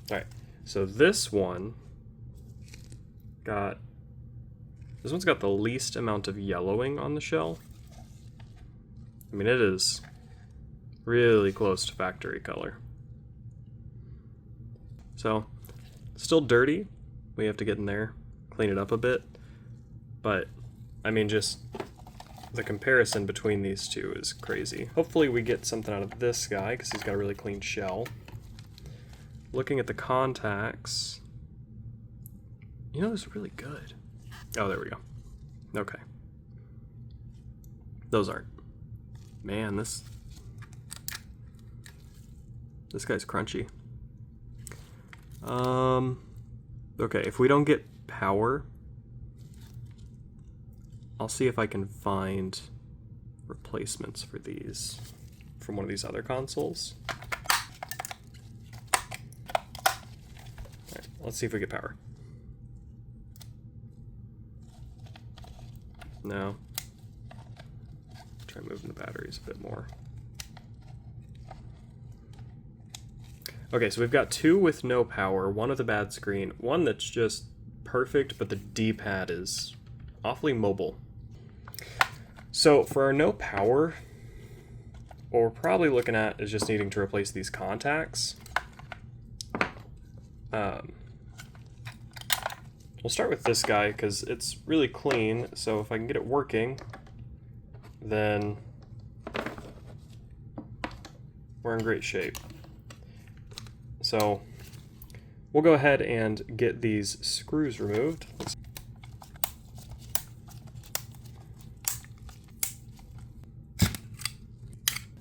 All right, so this one's got the least amount of yellowing on the shell. I mean, it is really close to factory color. So, still dirty. We have to get in there, clean it up a bit. But, I mean, just the comparison between these two is crazy. Hopefully we get something out of this guy, because he's got a really clean shell. Looking at the contacts, you know, this is really good. Oh, there we go. Okay. Those aren't. Man, this guy's crunchy. Okay, if we don't get power, I'll see if I can find replacements for these from one of these other consoles. Alright, let's see if we get power. No. Try moving the batteries a bit more. Okay, so we've got two with no power, one with a bad screen, one that's just perfect, but the D-pad is awfully mobile. So for our no power, what we're probably looking at is just needing to replace these contacts. We'll start with this guy because it's really clean, so if I can get it working, then we're in great shape. So we'll go ahead and get these screws removed.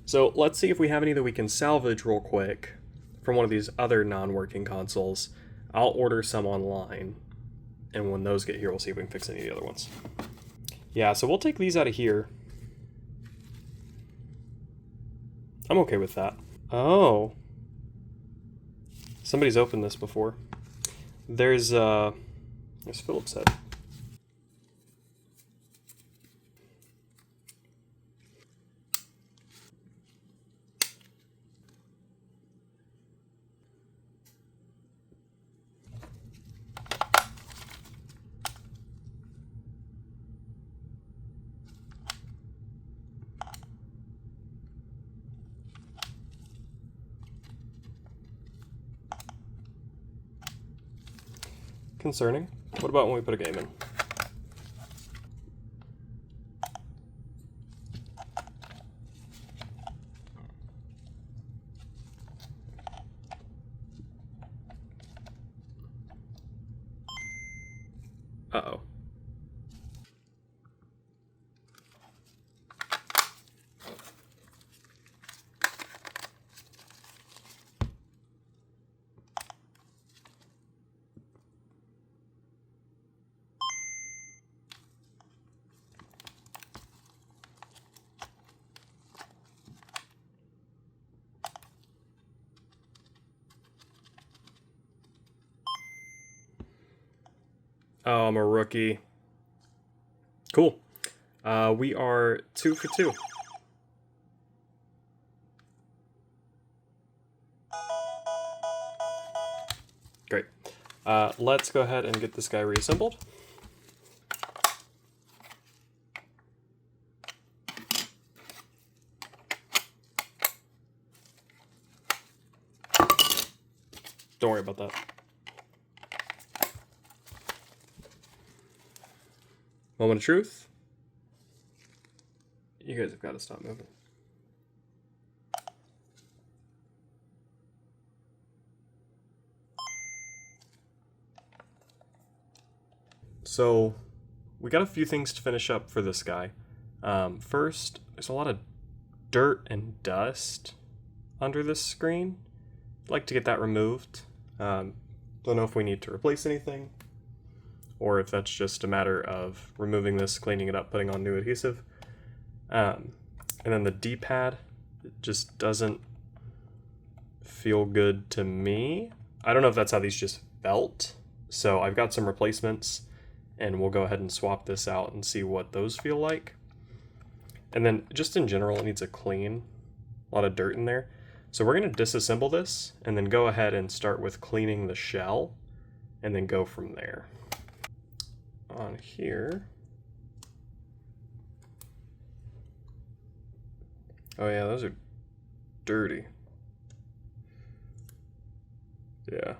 So let's see if we have any that we can salvage real quick from one of these other non-working consoles. I'll order some online, and when those get here, we'll see if we can fix any of the other ones. Yeah, so we'll take these out of here. I'm okay with that. Oh. Somebody's opened this before. There's Philip's head. Concerning. What about when we put a game in? Uh-oh. Oh, I'm a rookie. Cool. We are 2 for 2. Great. Let's go ahead and get this guy reassembled. Don't worry about that. Moment of truth. You guys have got to stop moving. So, we got a few things to finish up for this guy. First, there's a lot of dirt and dust under this screen. I'd like to get that removed. Don't know if we need to replace anything, or if that's just a matter of removing this, cleaning it up, putting on new adhesive. And then the D-pad, it just doesn't feel good to me. I don't know if that's how these just felt. So I've got some replacements, and we'll go ahead and swap this out and see what those feel like. And then just in general, it needs a clean. A lot of dirt in there. So we're going to disassemble this and then go ahead and start with cleaning the shell and then go from there. On here. Oh yeah, those are dirty. Yeah.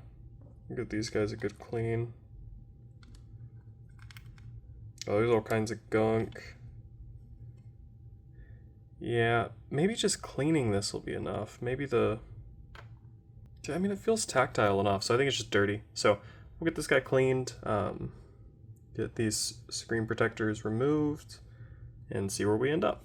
Give these guys a good clean. Oh, there's all kinds of gunk. Yeah, maybe just cleaning this will be enough. Maybe the... I mean, it feels tactile enough, so I think it's just dirty. So we'll get this guy cleaned, get these screen protectors removed, and see where we end up.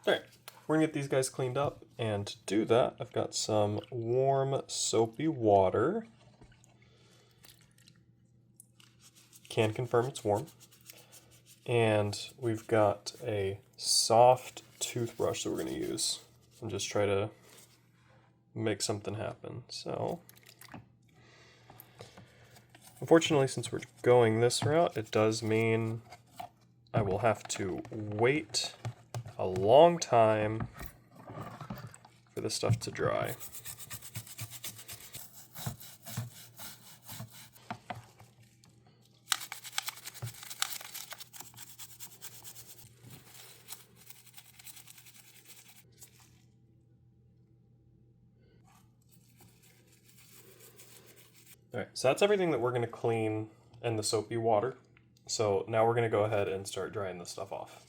Alright, we're gonna get these guys cleaned up, and to do that, I've got some warm, soapy water. Can confirm it's warm. And we've got a soft toothbrush that we're gonna use and just try to make something happen. So, unfortunately, since we're going this route, it does mean I will have to wait a long time for the stuff to dry. Alright, so that's everything that we're going to clean in the soapy water. So now we're going to go ahead and start drying this stuff off.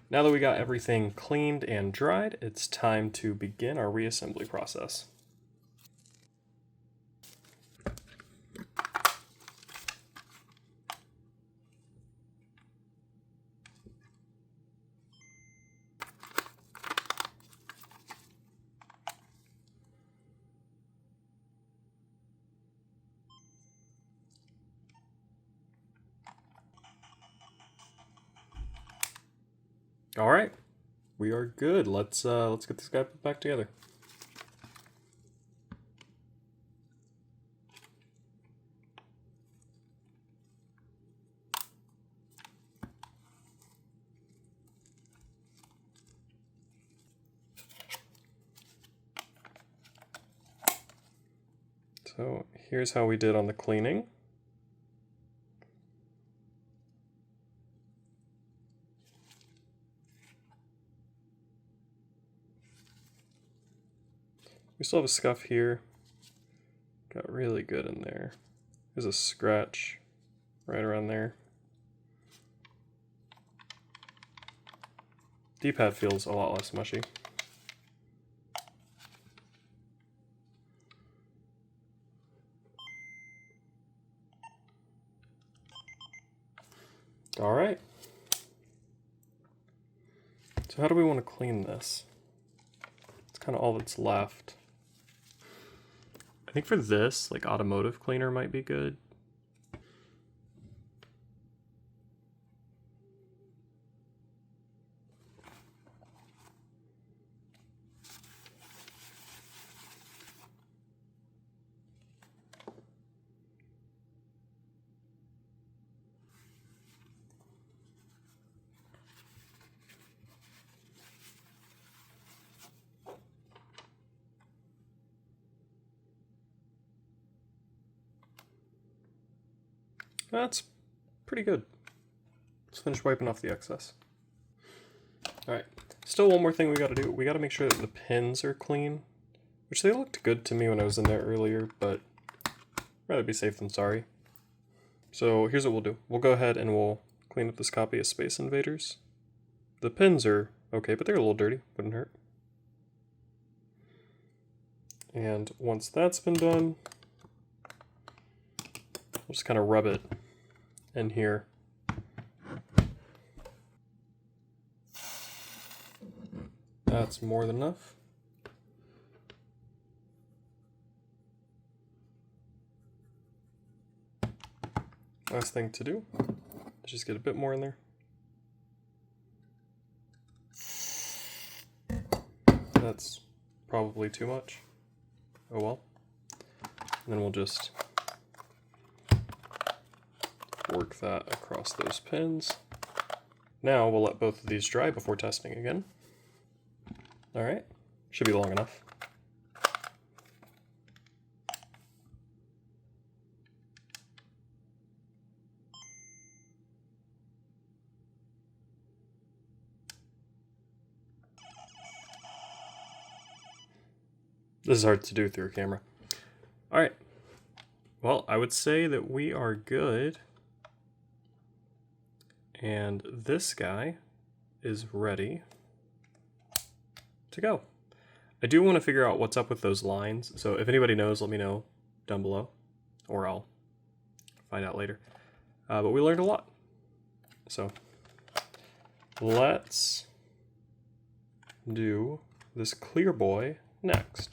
Now that we got everything cleaned and dried, it's time to begin our reassembly process. All right, we are good. Let's get this guy put back together. So here's how we did on the cleaning. We still have a scuff here. Got really good in there. There's a scratch right around there. D-pad feels a lot less mushy. All right. So how do we want to clean this? It's kind of all that's left. I think for this, like automotive cleaner might be good. That's pretty good. Let's finish wiping off the excess. Alright, still one more thing we gotta do. We gotta make sure that the pins are clean, which they looked good to me when I was in there earlier, but I'd rather be safe than sorry. So here's what we'll do. We'll go ahead and we'll clean up this copy of Space Invaders. The pins are okay, but they're a little dirty. Wouldn't hurt. And once that's been done, we'll just kind of rub it in here. That's more than enough. Last thing to do is just get a bit more in there. That's probably too much. Oh well. And then we'll just work that across those pins. Now we'll let both of these dry before testing again. Alright, should be long enough. This is hard to do through a camera. Alright, well, I would say that we are good. And this guy is ready to go. I do want to figure out what's up with those lines, so if anybody knows, let me know down below, or I'll find out later. But we learned a lot. So let's do this clear boy next.